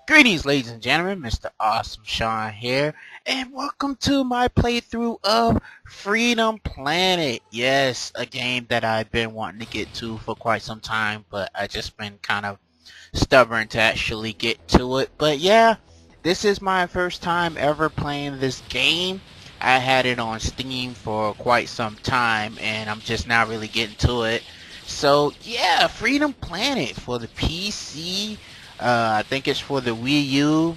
Greetings, ladies and gentlemen. MrAwesomeShawn here, and welcome to my playthrough of Freedom Planet. Yes, a game that I've been wanting to get to for quite some time, but I just been kind of stubborn to actually get to it. But yeah, this is my first time ever playing this game. I had it on Steam for quite some time, and I'm just now really getting to it. So yeah, Freedom Planet for the PC. I think it's for the Wii U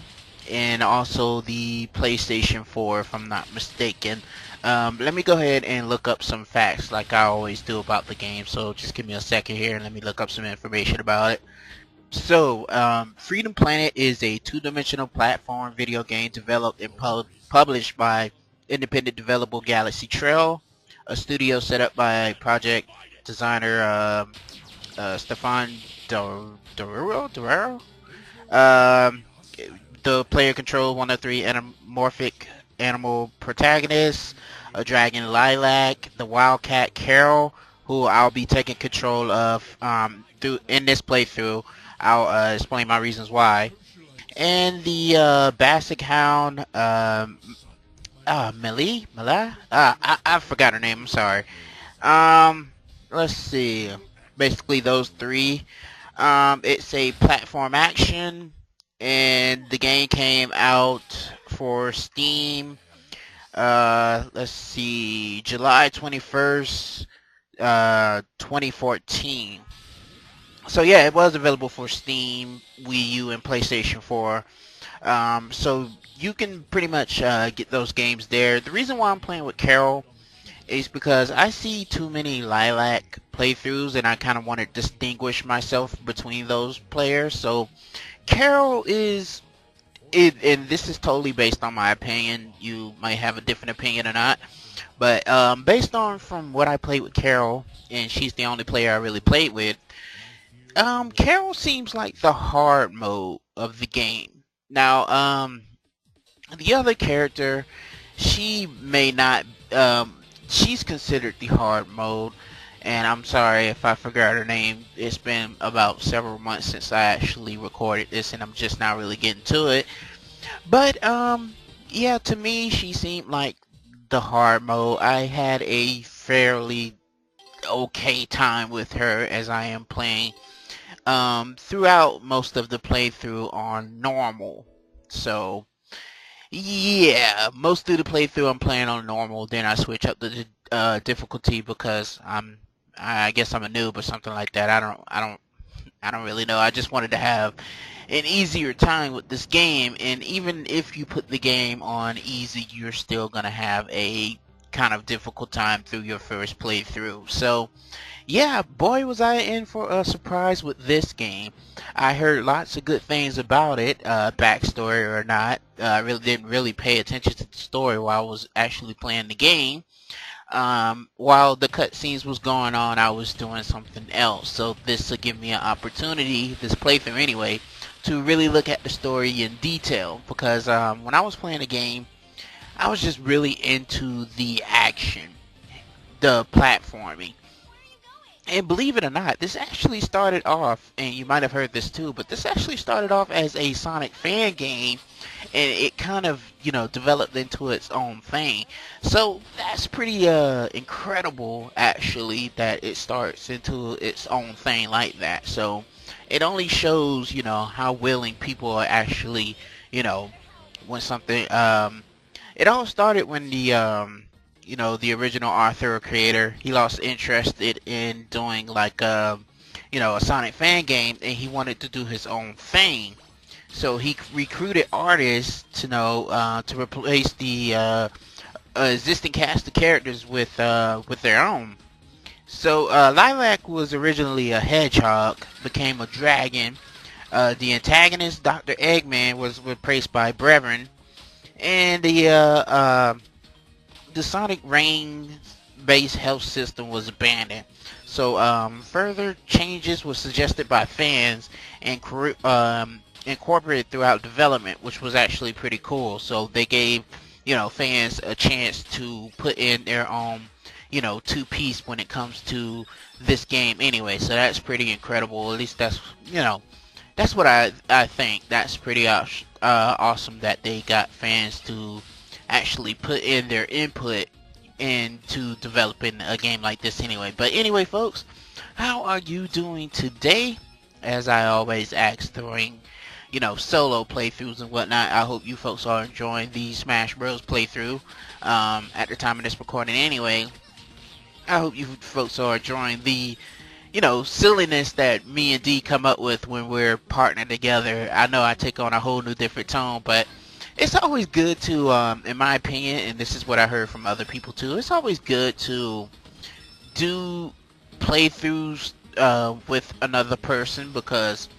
and also the PlayStation 4, if I'm not mistaken. Let me go ahead and look up some facts like I always do about the game. So just give me a second here and let me look up some information about it. So, Freedom Planet is a two-dimensional platform video game developed and published by independent developer GalaxyTrail, a studio set up by project designer Stefan Dorero. Um, the player controls one of three anamorphic animal protagonists, a dragon Lilac, the wildcat Carol, who I'll be taking control of through in this playthrough. I'll explain my reasons why. And the Basic Hound, Melee? I forgot her name, I'm sorry. Um, let's see. Basically those three. It's a platform action, and the game came out for Steam. Let's see, July 21st, 2014. So yeah, it was available for Steam, Wii U, and PlayStation 4. So you can pretty much get those games there. The reason why I'm playing with Carol is because I see too many Lilac playthroughs, and I kind of want to distinguish myself between those players. So Carol is it, and this is totally based on my opinion. You might have a different opinion or not, but based on from what I played with Carol, and she's the only player I really played with. Carol seems like the hard mode of the game. Now, the other character, she may not. She's considered the hard mode, and I'm sorry if I forgot her name. It's been about several months since I actually recorded this, and I'm just now really getting to it. But yeah, to me, she seemed like the hard mode. I had a fairly okay time with her as I am playing throughout most of the playthrough on normal. So yeah, most of the playthrough I'm playing on normal. Then I switch up the difficulty because I guess I'm a noob or something like that. I don't really know. I just wanted to have an easier time with this game, and even if you put the game on easy, you're still gonna have a kind of difficult time through your first playthrough. So yeah, boy was I in for a surprise with this game. I heard lots of good things about it, backstory or not. I really didn't really pay attention to the story while I was actually playing the game. While the cutscenes was going on, I was doing something else. So this will give me an opportunity, this playthrough anyway, to really look at the story in detail. Because when I was playing the game, I was just really into the action, the platforming. And believe it or not, this actually started off, and you might have heard this too, but this actually started off as a Sonic fan game, and it kind of, developed into its own thing. So that's pretty incredible, actually, that it starts into its own thing like that. So it only shows, how willing people are actually, you know, when something, it all started when the original author or creator, he lost interest in doing like a Sonic fan game, and he wanted to do his own thing. So he recruited artists to replace the existing cast of characters with their own. So Lilac was originally a hedgehog, became a dragon. The antagonist, Dr. Eggman, was replaced by Brevin, and the Sonic Rain based health system was abandoned. So further changes were suggested by fans and incorporated throughout development, which was actually pretty cool. So they gave fans a chance to put in their own two-piece when it comes to this game anyway. So that's pretty incredible. At least that's that's what I think. That's pretty awesome that they got fans to actually put in their input into developing a game like this anyway. But anyway, folks, how are you doing today? As I always ask during, solo playthroughs and whatnot, I hope you folks are enjoying the Smash Bros. Playthrough at the time of this recording anyway. I hope you folks are enjoying the silliness that me and D come up with when we're partnered together. I know I take on a whole new different tone, but it's always good to, in my opinion, and this is what I heard from other people too, it's always good to do playthroughs with another person, because,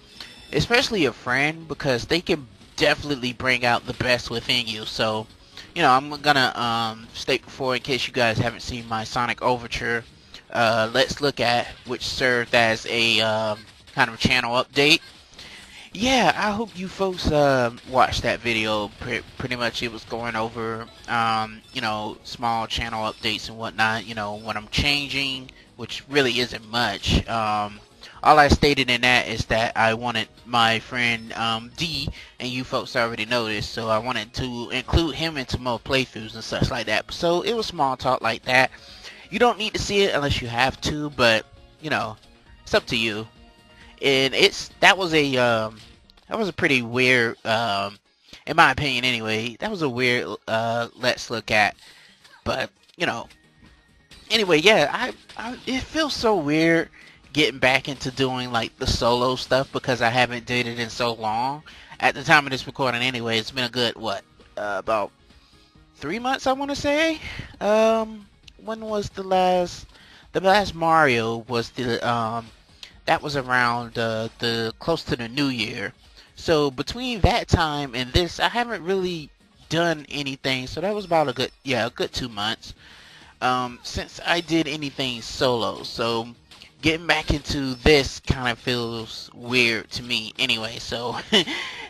especially a friend, because they can definitely bring out the best within you. So, I'm gonna state before, in case you guys haven't seen my Sonic Overture, let's look at, which served as a kind of channel update. Yeah, I hope you folks watched that video. Pretty much it was going over, small channel updates and whatnot, what I'm changing, which really isn't much. All I stated in that is that I wanted my friend D, and you folks already know this, so I wanted to include him into more playthroughs and such like that. So it was small talk like that. You don't need to see it unless you have to, but it's up to you. And that was a pretty weird, in my opinion anyway, that was a weird let's look at. But anyway, yeah, it feels so weird getting back into doing like the solo stuff, because I haven't did it in so long. At the time of this recording anyway, it's been a good about 3 months, I want to say. When was the last Mario was that was around the close to the new year. So between that time and this, I haven't really done anything. So that was about a good 2 months since I did anything solo. So getting back into this kind of feels weird to me anyway. So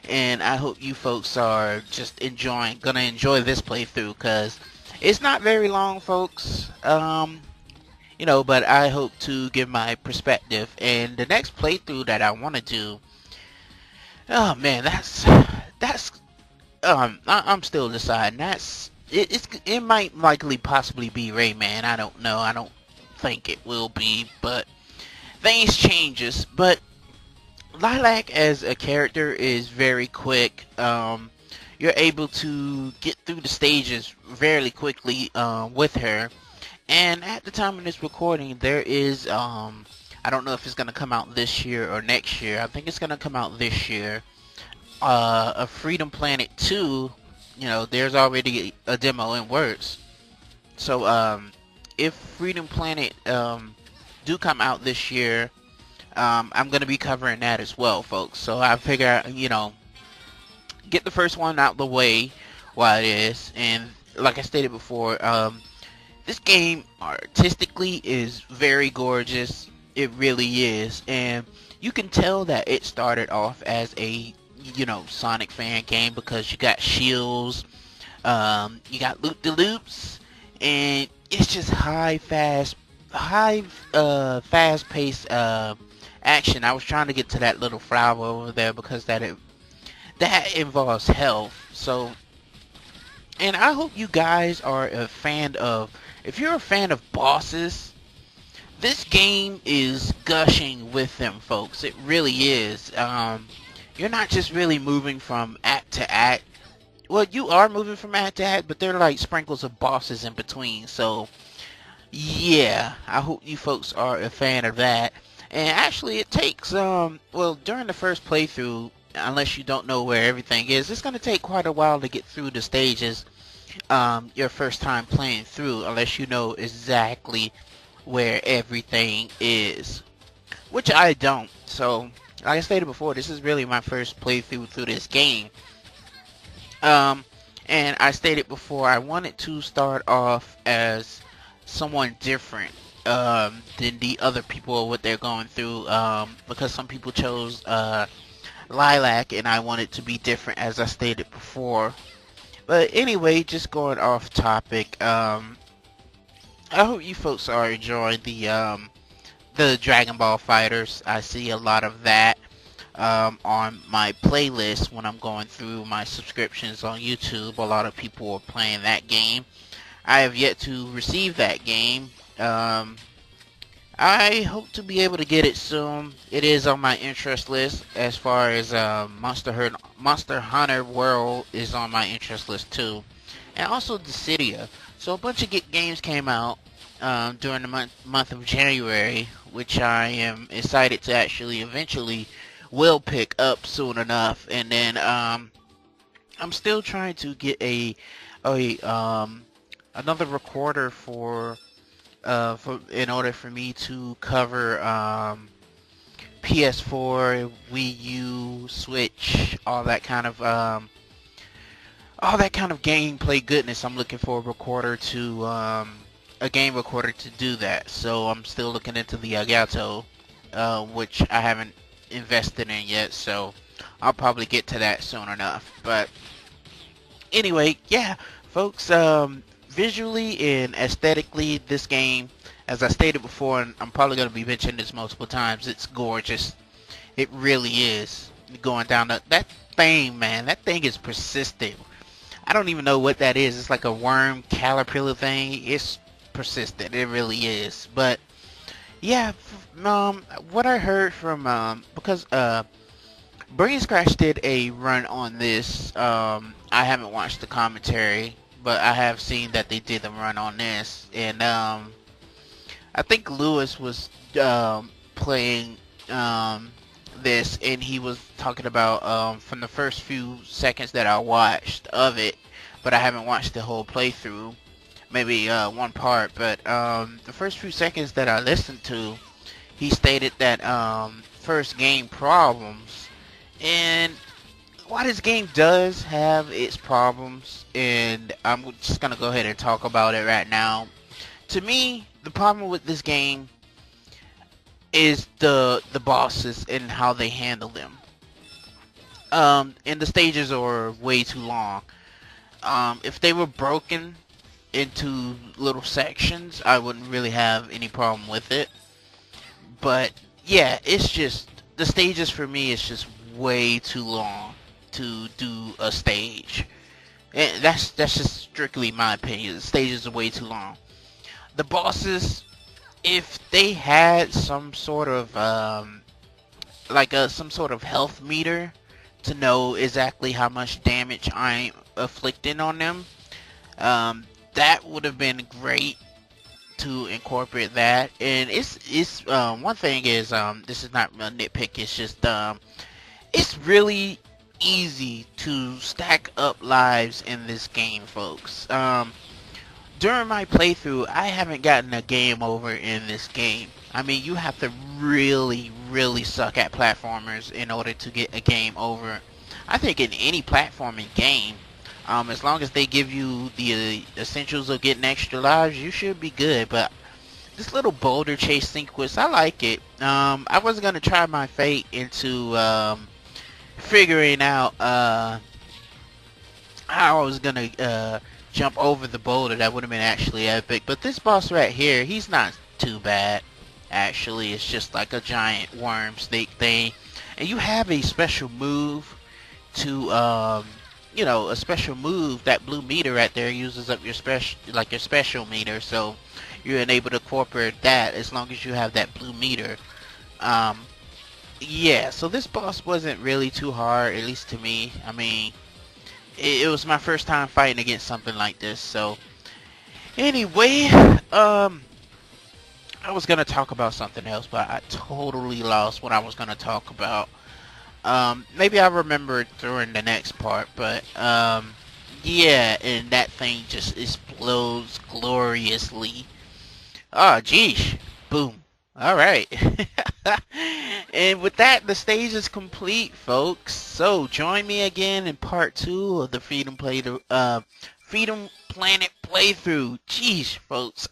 and I hope you folks are just gonna enjoy this playthrough, because it's not very long, folks. But I hope to give my perspective. And the next playthrough that I want to do, oh man, I'm still deciding. It might likely possibly be Rayman. I don't know. I don't think it will be, but things changes. But Lilac as a character is very quick. You're able to get through the stages fairly quickly with her. And at the time of this recording, there is, I don't know if it's going to come out this year or next year. I think it's going to come out this year. A Freedom Planet 2, there's already a demo in works. So, if Freedom Planet do come out this year, I'm going to be covering that as well, folks. So I figure, get the first one out the way while it is. And like I stated before, this game artistically is very gorgeous. It really is. And you can tell that it started off as a, Sonic fan game, because you got shields, you got loop-de-loops, and it's just fast-paced action. I was trying to get to that little flower over there, because that involves health. So, and I hope you guys are a fan of, if you're a fan of bosses, this game is gushing with them, folks. It really is. You're not just really moving from act to act. Well, you are moving from act to act, but they're like sprinkles of bosses in between. So, yeah, I hope you folks are a fan of that. And actually, it takes, during the first playthrough, unless you don't know where everything is, it's going to take quite a while to get through the stages your first time playing through, unless you know exactly where everything is, which I don't. So, like I stated before, this is really my first playthrough through this game. And I stated before, I wanted to start off as someone different than the other people, what they're going through, because some people chose Lilac, and I wanted to be different, as I stated before. But anyway, just going off topic, I hope you folks are enjoying the Dragon Ball Fighters. I see a lot of that. on my playlist when I'm going through my subscriptions on YouTube. A lot of people are playing that game. I have yet to receive that game. I hope to be able to get it soon. It is on my interest list as far as Monster Hunter World is on my interest list too. And also Dissidia. So a bunch of games came out during the month of January, which I am excited to actually eventually will pick up soon enough. And then I'm still trying to get a another recorder for in order for me to cover PS4, Wii U, Switch, all that kind of gameplay goodness. I'm looking for a recorder to a game recorder to do that. So I'm still looking into the Elgato, which I haven't invested in yet. So I'll probably get to that soon enough. But anyway, yeah, folks. Visually and aesthetically, this game, as I stated before, and I'm probably going to be mentioning this multiple times, it's gorgeous. It really is. Going down that thing, man. That thing is persistent. I don't even know what that is. It's like a worm caterpillar thing. It's persistent. It really is. But yeah, what I heard from because Brain Scratch did a run on this. I haven't watched the commentary, but I have seen that they did a run on this, and I think Lewis was playing this, and he was talking about from the first few seconds that I watched of it, but I haven't watched the whole playthrough, maybe one part, but the first few seconds that I listened to, he stated that first game problems, and while this game does have its problems, and I'm just gonna go ahead and talk about it right now. To me, the problem with this game is the bosses and how they handle them. And the stages are way too long. If they were broken into little sections, I wouldn't really have any problem with it. But yeah, it's just the stages for me is just way too long to do a stage. And that's just strictly my opinion. The stages are way too long. The bosses, if they had some sort of some sort of health meter to know exactly how much damage I'm afflicting on them, that would have been great to incorporate that. And it's one thing is this is not a nitpick. It's just it's really easy to stack up lives in this game, folks. During my playthrough, I haven't gotten a game over in this game. I mean, you have to really, really suck at platformers in order to get a game over. I think in any platforming game, as long as they give you the essentials of getting extra lives, you should be good. But this little boulder chase sequence, I like it. I was gonna try my fate into figuring out how I was gonna jump over the boulder. That would have been actually epic. But this boss right here, he's not too bad. Actually, it's just like a giant worm snake thing, and you have a special move to a special move. That blue meter right there uses up your special meter, so you're able to incorporate that as long as you have that blue meter. Yeah, so this boss wasn't really too hard, at least to me. I mean, it was my first time fighting against something like this. So anyway, I was gonna talk about something else, but I totally lost what I was gonna talk about. Maybe I'll remember it during the next part, but yeah, and that thing just explodes gloriously. Oh, geesh. Boom. Alright. And with that, the stage is complete, folks. So, join me again in part 2 of the Freedom Planet playthrough. Jeez, folks.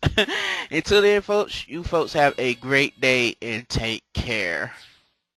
Until then, folks, you folks have a great day and take care.